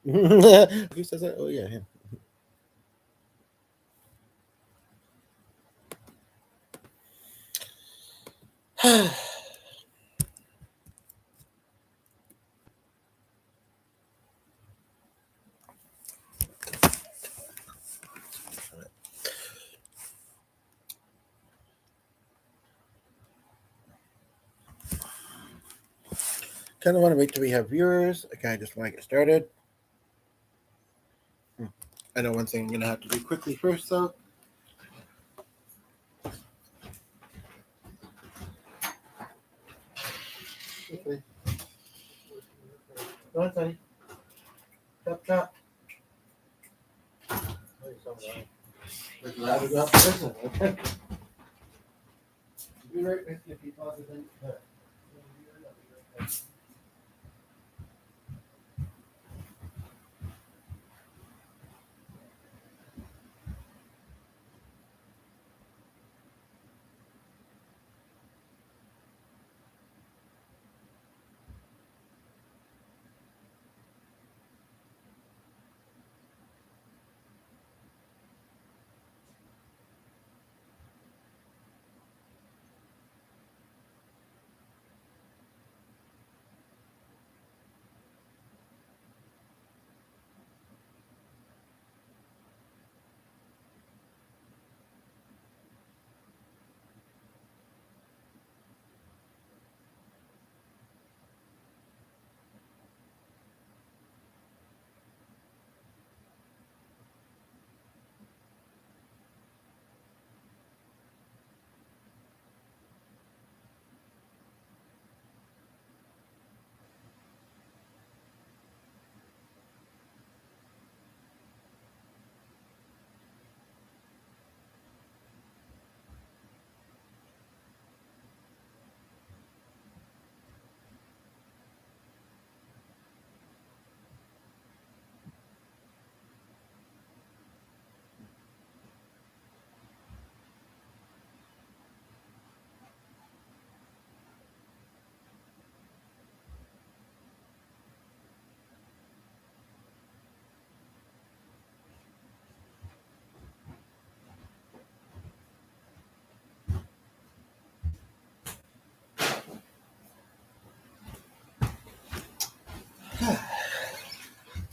Who says that? Oh yeah, him. Kind of want to wait till we have viewers. I kind of just want to get started. I know one thing I'm gonna have to do quickly first, though. Quickly. Go on, Sonny. Chop, chop. Glad we got the business. Be right with you if you pause it in.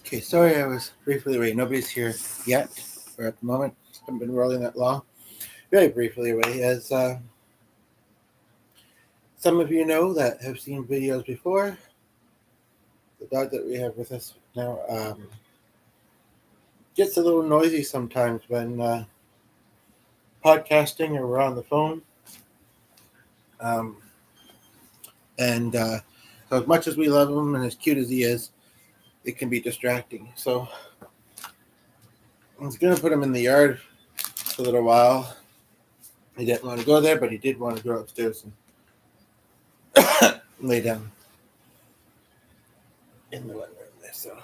Okay, sorry I was briefly away. Nobody's here yet, or at the moment. Haven't been rolling that long. Very briefly away, as some of you know that have seen videos before. The dog that we have with us now gets a little noisy sometimes when podcasting or we're on the phone. Um, and so, as much as we love him and as cute as he is, it can be distracting. So, I was going to put him in the yard for a little while. He didn't want to go there, but he did want to go upstairs and lay down in the wet room there. So,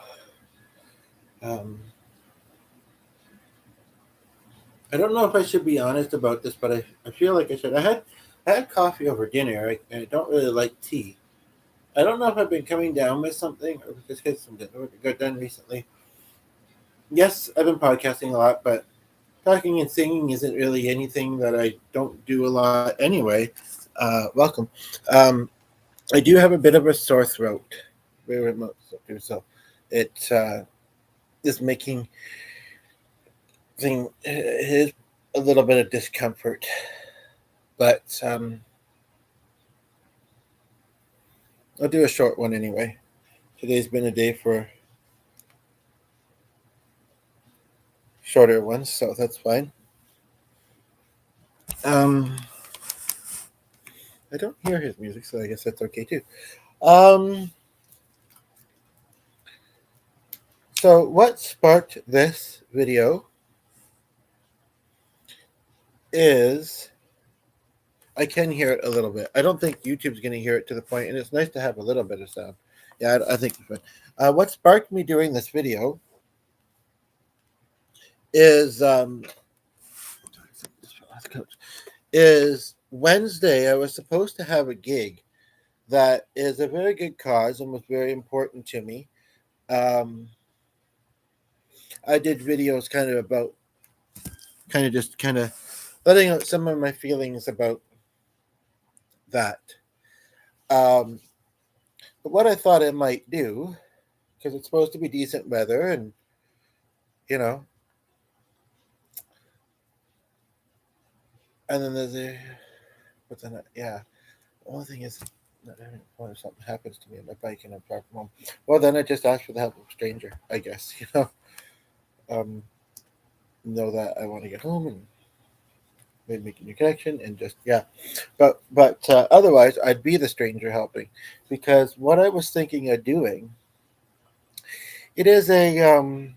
um, I don't know if I should be honest about this, but I feel like I should. I had coffee over dinner. I don't really like tea. I don't know if I've been coming down with something or because something got done recently. Yes, I've been podcasting a lot, but talking and singing isn't really anything that I don't do a lot anyway. Welcome. Um, I do have a bit of a sore throat, very remote, so it is making thing is a little bit of discomfort, but I'll do a short one anyway. Today's been a day for shorter ones, so that's fine. Um, I don't hear his music, so I guess that's okay too. Um, so what sparked this video is I can hear it a little bit. I don't think YouTube's going to hear it to the point, and it's nice to have a little bit of sound. Yeah, I think it's fine. What sparked me doing this video is is Wednesday. I was supposed to have a gig that is a very good cause and was very important to me. Um, I did videos kind of about just kind of letting out some of my feelings about that. Um, but what I thought I might do, because it's supposed to be decent weather, and you know, and then there's a, but then yeah, the only thing is, not having if something happens to me on my bike and I'm far from home, well then I just ask for the help of a stranger, I guess. Um, know that I want to get home and maybe make a new connection and just yeah, but otherwise I'd be the stranger helping, because what I was thinking of doing, it is a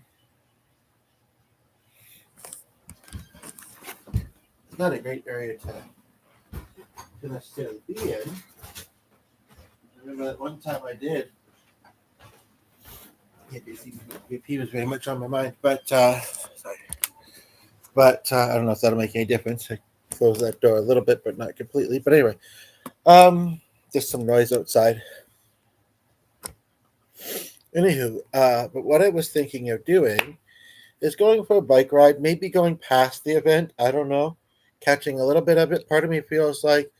not a great area to necessarily be in. I remember that one time I did. Yeah, VP was very much on my mind, but sorry, but I don't know if that'll make any difference. I closed that door a little bit, but not completely. But anyway, just some noise outside. Anywho, but what I was thinking of doing is going for a bike ride, maybe going past the event. I don't know, catching a little bit of it. Part of me feels like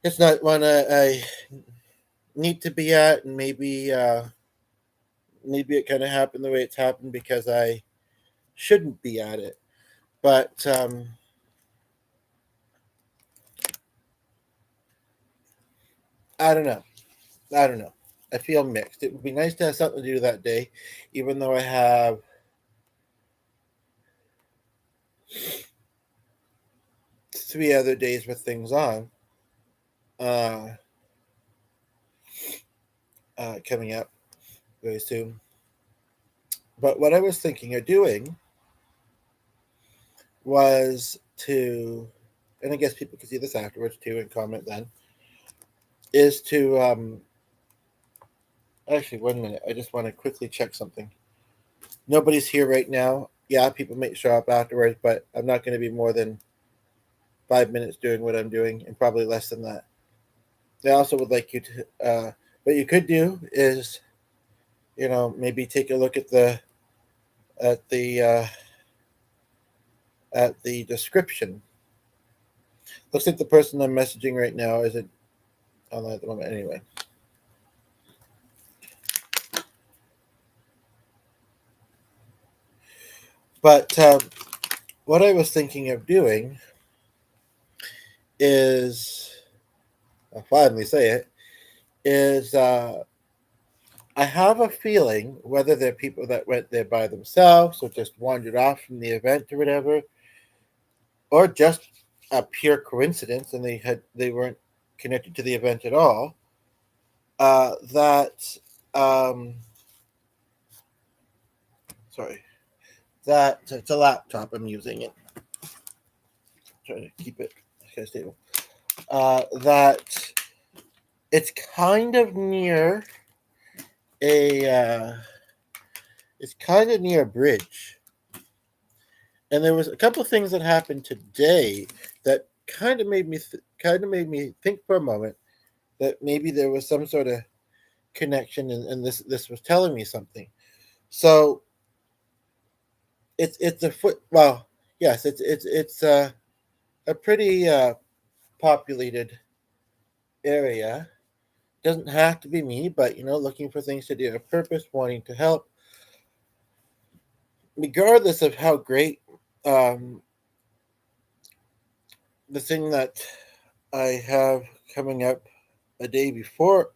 it's not one I need to be at, and maybe it kind of happened the way it's happened because I shouldn't be at it. But I don't know. I don't know. I feel mixed. It would be nice to have something to do that day, even though I have three other days with things on uh, coming up very soon. But what I was thinking of doing was to, and I guess people can see this afterwards too and comment then, is to actually 1 minute. I just want to quickly check something. Nobody's here right now. Yeah, people may show up afterwards, but I'm not going to be more than 5 minutes doing what I'm doing, and probably less than that. I also would like you to, what you could do is, maybe take a look at at the uh, the description. Looks like the person I'm messaging right now isn't online at the moment. Anyway, but what I was thinking of doing is, I'll finally say it, is I have a feeling, whether they're people that went there by themselves or just wandered off from the event or whatever, or just a pure coincidence and they weren't connected to the event at all. That sorry, that it's a laptop I'm using it. Trying to keep it kind of stable. That it's kind of near a it's kind of near a bridge, and there was a couple of things that happened today that kind of made me think for a moment that maybe there was some sort of connection, and this was telling me something. So it's a foot. Well, yes, it's a pretty populated area. Doesn't have to be me, but looking for things to do, a purpose, wanting to help, regardless of how great um, the thing that I have coming up a day before,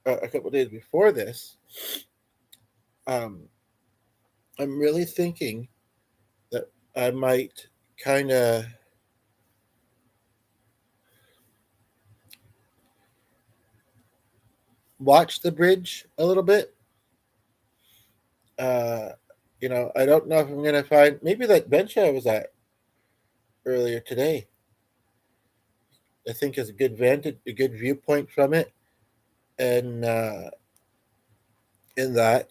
a couple days before this. Um, I'm really thinking that I might kind of watch the bridge a little bit. Uh, I don't know if I'm gonna find maybe that bench I was at earlier today. I think is a good vantage, a good viewpoint from it, and in that,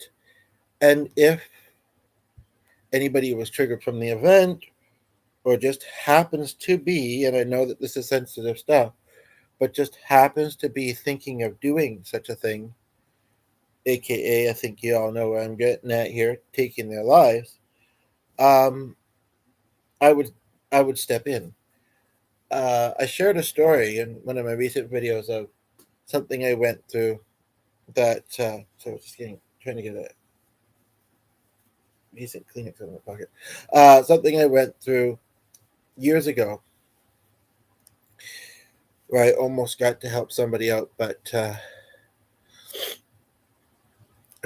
and if anybody was triggered from the event or just happens to be, and I know that this is sensitive stuff, but just happens to be thinking of doing such a thing, aka I think you all know where I'm getting at here, taking their lives, um, I would I would step in. I shared a story in one of my recent videos of something I went through that. So just getting trying to get a decent Kleenex out of my pocket. Something I went through years ago where I almost got to help somebody out, but a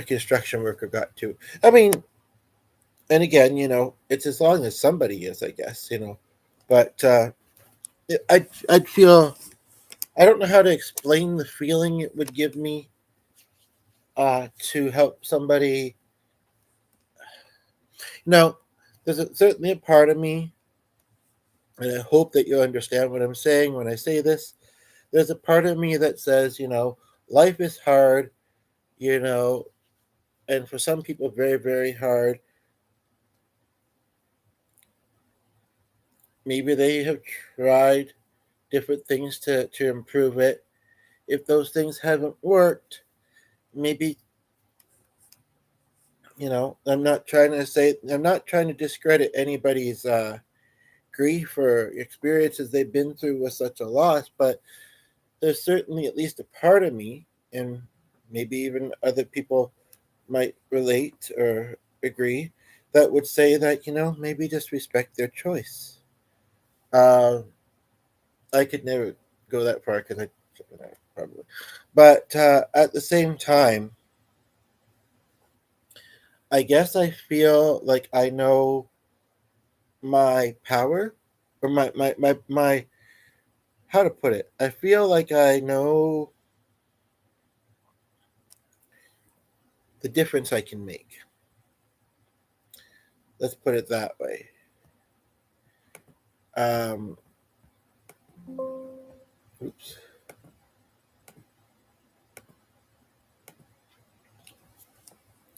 construction worker got to. I mean, and again, it's as long as somebody is, I guess, But I'd feel I don't know how to explain the feeling it would give me to help somebody. Now, there's certainly a part of me, and I hope that you understand what I'm saying when I say this. There's a part of me that says, life is hard, you know, and for some people, very, very hard. Maybe they have tried different things to improve it. If those things haven't worked, maybe, I'm not trying to discredit anybody's grief or experiences they've been through with such a loss, but there's certainly at least a part of me, and maybe even other people might relate or agree, that would say that, maybe just respect their choice. Uh, I could never go that far because probably. But at the same time, I guess I feel like I know my power or my how to put it. I feel like I know the difference I can make. Let's put it that way. Um, oops.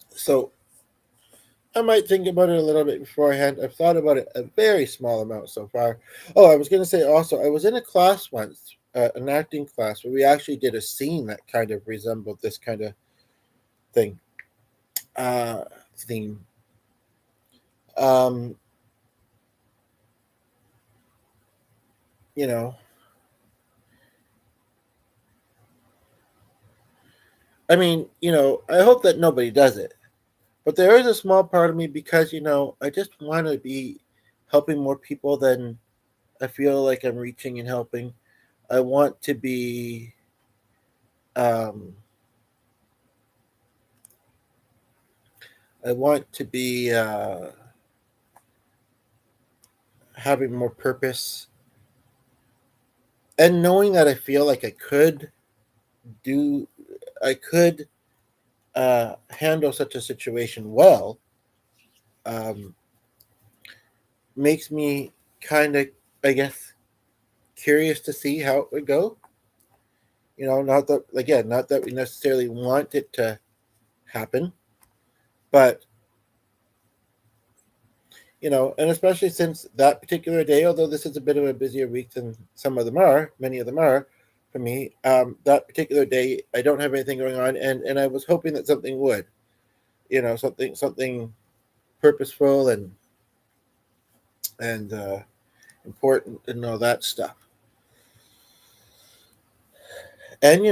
So I might think about it a little bit beforehand. I've thought about it a very small amount so far. Oh, I was going to say also, I was in a class once, an acting class, where we actually did a scene that kind of resembled this kind of thing, uh, theme. Um, you know, I mean, I hope that nobody does it. But there is a small part of me because, I just want to be helping more people than I feel like I'm reaching and helping. I want to be um, I want to be having more purpose and knowing that I feel like do, I could handle such a situation well, um, makes me kind of, I guess, curious to see how it would go. Not that, again, not that we necessarily want it to happen, but and especially since that particular day, although this is a bit of a busier week than many of them are for me, that particular day, I don't have anything going on. And I was hoping that something would, something purposeful and important and all that stuff. And,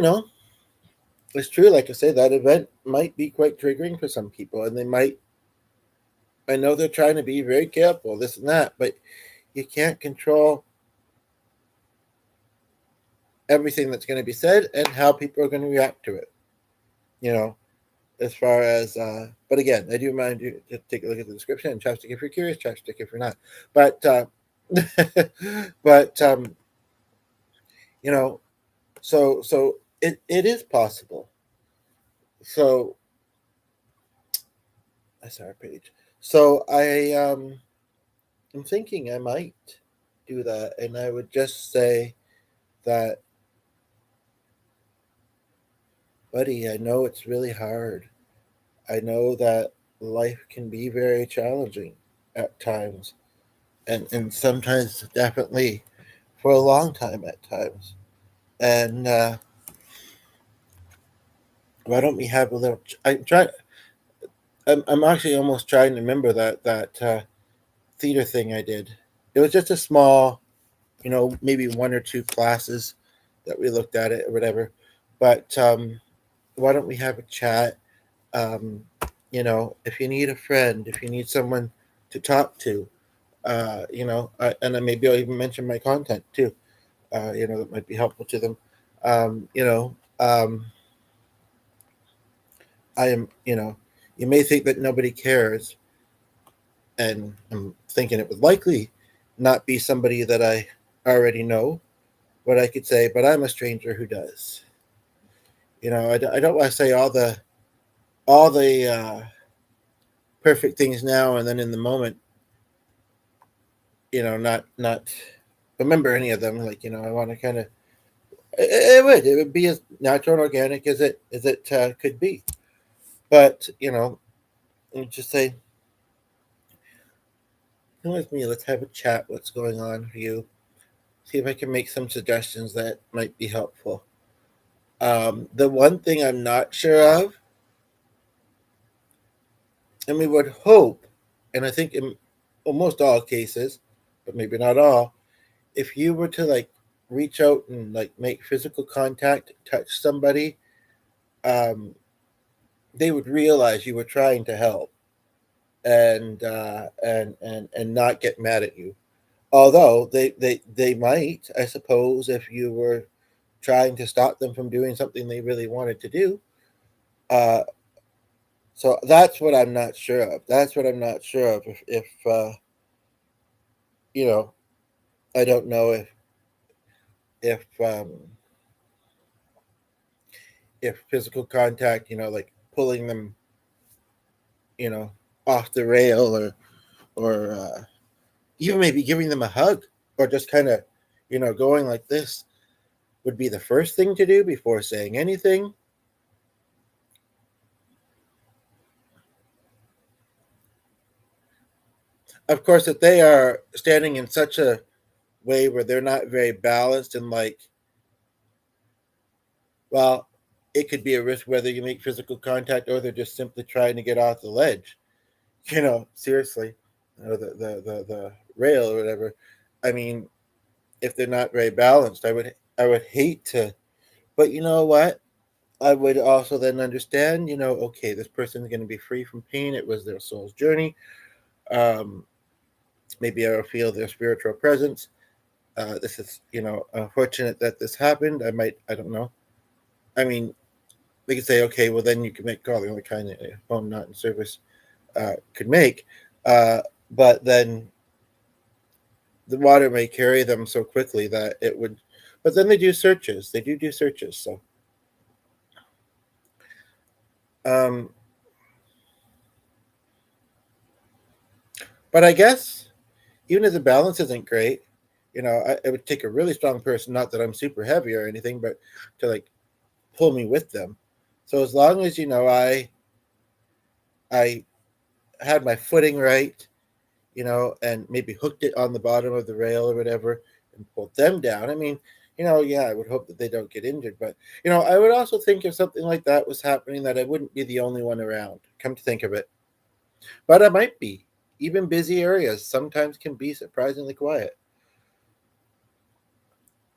it's true, like I say, that event might be quite triggering for some people. And I know they're trying to be very careful, this and that, but you can't control everything that's going to be said and how people are going to react to it. You know, as far as, but again, I do remind you to take a look at the description and chapstick if you're curious, chapstick if you're not. But, but, you know, so it is possible. So, I saw our page. So I'm thinking I might do that, and I would just say that, buddy, I know it's really hard. I know that life can be very challenging at times, and sometimes definitely for a long time at times. And Why don't we have a little? I'm trying. I'm actually almost trying to remember that theater thing I did. It was just a small, maybe one or two classes that we looked at it or whatever. But why don't we have a chat? Um, if you need a friend, if you need someone to talk to, and then maybe I'll even mention my content too. That might be helpful to them. Um, you know, um, I am, you may think that nobody cares, and I'm thinking it would likely not be somebody that I already know what I could say, but I'm a stranger who does. I don't want to say all the perfect things now and then in the moment, not remember any of them. Like, I want to kind of it would be as natural and organic as it could be. But just say, come with me. Let's have a chat. What's going on for you? See if I can make some suggestions that might be helpful. The one thing I'm not sure of, and we would hope, and I think in almost all cases, but maybe not all, if you were to like reach out and like make physical contact, touch somebody, um, they would realize you were trying to help and not get mad at you. Although they might, I suppose, if you were trying to stop them from doing something they really wanted to do. Uh, so that's what I'm not sure of. That's what I'm not sure of. If you know, I don't know if if physical contact, like pulling them, you know, off the rail or even maybe giving them a hug or just kind of, going like this would be the first thing to do before saying anything. Of course, if they are standing in such a way where they're not very balanced and like, well, it could be a risk whether you make physical contact or they're just simply trying to get off the ledge. Seriously, or the rail or whatever. I mean, if they're not very balanced, I would hate to, but you know what? I would also then understand, okay, this person's going to be free from pain. It was their soul's journey. Um, Maybe I will feel their spiritual presence. This is, unfortunate that this happened. I don't know. I mean, we could say, okay, well, then you can make call the only kind of phone not in service could make. Uh, but then the water may carry them so quickly that it would. But then they do searches. They do searches. So, um, but I guess even if the balance isn't great, it would take a really strong person. Not that I'm super heavy or anything, but to like pull me with them. So as long as I had my footing right, and maybe hooked it on the bottom of the rail or whatever and pulled them down. I mean, yeah, I would hope that they don't get injured. But, I would also think if something like that was happening, that I wouldn't be the only one around, come to think of it. But I might be. Even busy areas sometimes can be surprisingly quiet.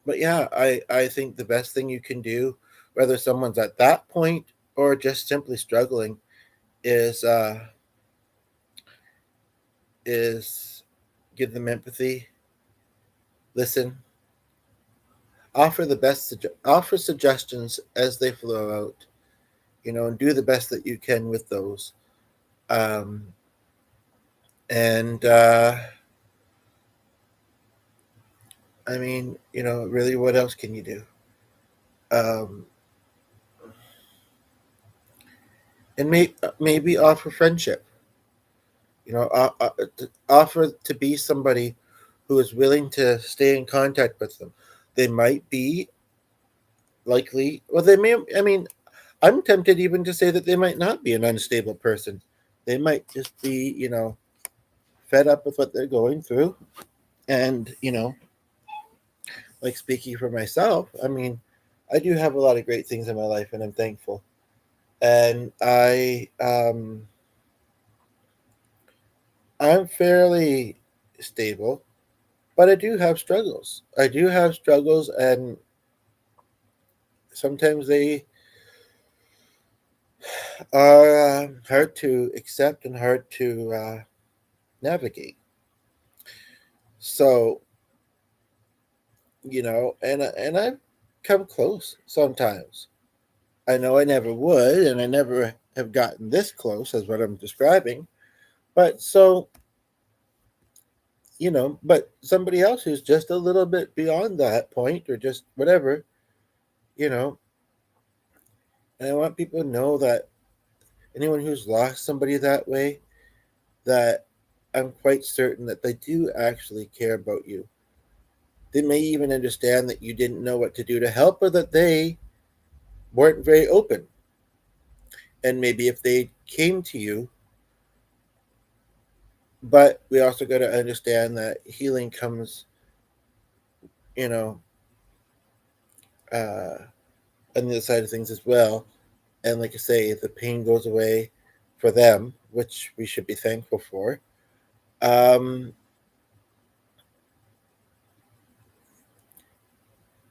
But yeah, I think the best thing you can do, whether someone's at that point or just simply struggling, is is give them empathy, listen, offer suggestions as they flow out, and do the best that you can with those. Um, and I mean, really, what else can you do? Um, and maybe offer friendship. Offer to be somebody who is willing to stay in contact with them. They might be likely, well, they may. I mean, I'm tempted even to say that they might not be an unstable person. They might just be, fed up with what they're going through. And, like speaking for myself, I mean, I do have a lot of great things in my life and I'm thankful. and I'm fairly stable, but I do have struggles. I do have struggles, and sometimes they are hard to accept and hard to navigate. So, and I've come close sometimes. I know I never would, and I never have gotten this close as what I'm describing. But so, but somebody else who's just a little bit beyond that point, or just whatever, you know, and I want people to know that anyone who's lost somebody that way, that I'm quite certain that they do actually care about you. They may even understand that you didn't know what to do to help, or that they weren't very open. And maybe if they came to you, but we also got to understand that healing comes, you know, uh, on the other side of things as well. And like I say, the pain goes away for them, which we should be thankful for. Um,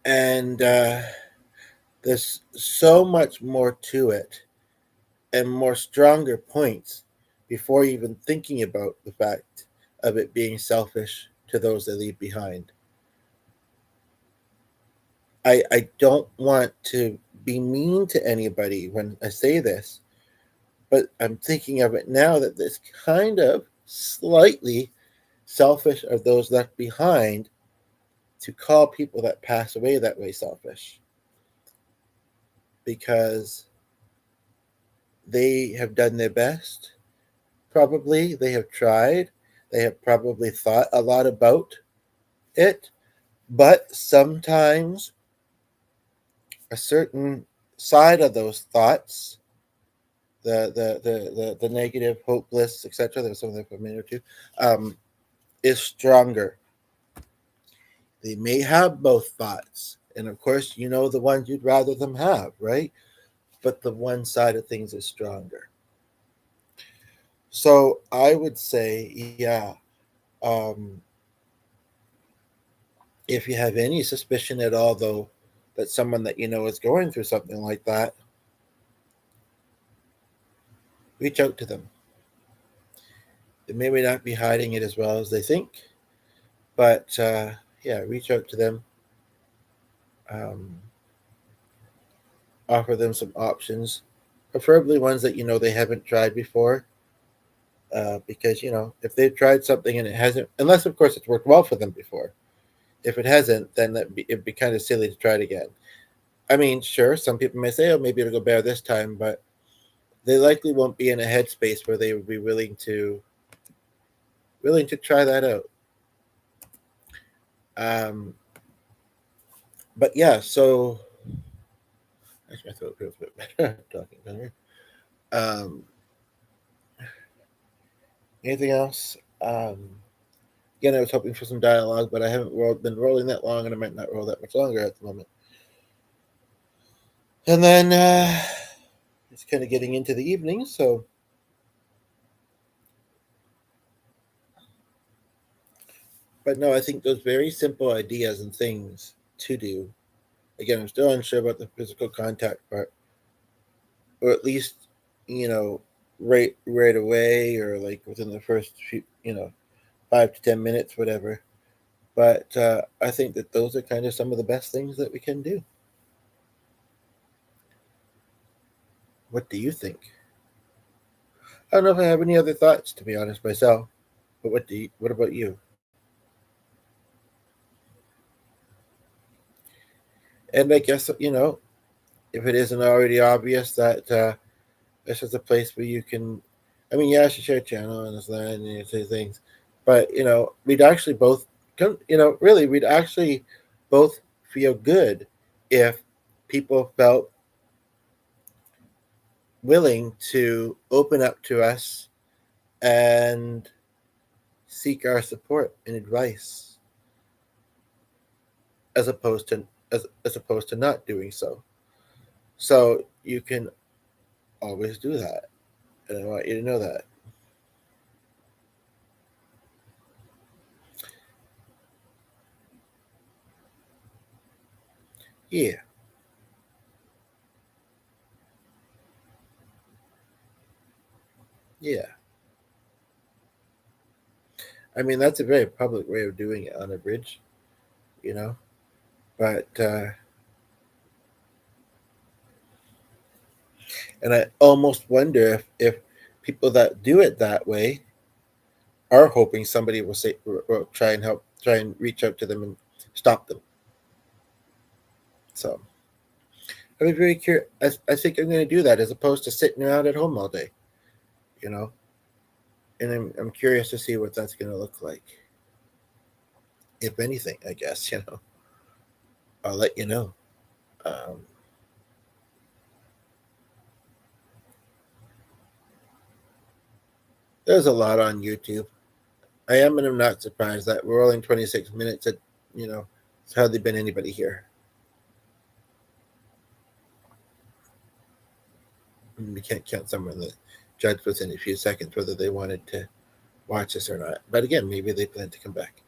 and there's so much more to it, and more stronger points before even thinking about the fact of it being selfish to those they leave behind. I don't want to be mean to anybody when I say this, but I'm thinking of it now that this kind of slightly selfish of those left behind to call people that pass away that way selfish, because they have done their best. Probably they have tried. They have probably thought a lot about it, but sometimes a certain side of those thoughts, the negative, hopeless, etc. There's something I'm familiar to, is stronger. They may have both thoughts, and of course, the ones you'd rather them have, right? But the one side of things is stronger. So I would say, yeah, um, if you have any suspicion at all, though, that someone that you know is going through something like that, reach out to them. They may not be hiding it as well as they think, but yeah, reach out to them. Um, Offer them some options, preferably ones that they haven't tried before. Because if they've tried something and it hasn't, unless of course it's worked well for them before. If it hasn't, then it'd be kind of silly to try it again. I mean, sure, some people may say, "Oh, maybe it'll go better this time," but they likely won't be in a headspace where they would be willing to try that out. Um, but yeah, so actually, I thought it feels a bit better talking better. Um, Anything else? Again, I was hoping for some dialogue, but I haven't been rolling that long, and I might not roll that much longer at the moment. And then it's kind of getting into the evening, so but no, I think those very simple ideas and things to do. Again, I'm still unsure about the physical contact part, or at least you know right away, or like within the first few 5 to 10 minutes, whatever. But I think that those are kind of some of the best things that we can do. What do you think? I don't know if I have any other thoughts, to be honest myself. But what about you? And I guess if it isn't already obvious that this is a place where you can. I mean, yeah, I should share a channel and this and that and say things, but we'd actually both come. Really, we'd actually both feel good if people felt willing to open up to us and seek our support and advice, as opposed to not doing so. So you can always do that. And I want you to know that. Yeah, yeah. I mean, that's a very public way of doing it on a bridge, you know. But and I almost wonder if people that do it that way are hoping somebody will say, will try and help, try and reach out to them and stop them. So I'd be very curious. I think I'm going to do that as opposed to sitting around at home all day, you know. And I'm curious to see what that's going to look like, if anything. I guess you know. I'll let you know. Um, there's a lot on YouTube. I am and I'm not surprised that we're only 26 minutes. At you know, it's hardly been anybody here. And we can't count someone that judged within a few seconds whether they wanted to watch us or not. But again, maybe they plan to come back.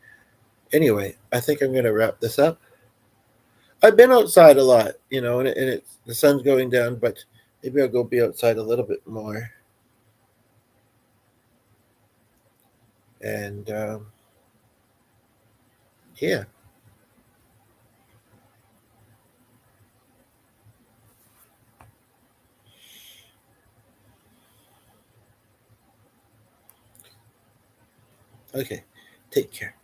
Anyway, I think I'm going to wrap this up. I've been outside a lot, you know, and it's the sun's going down, but maybe I'll go be outside a little bit more. And yeah, okay. Take care.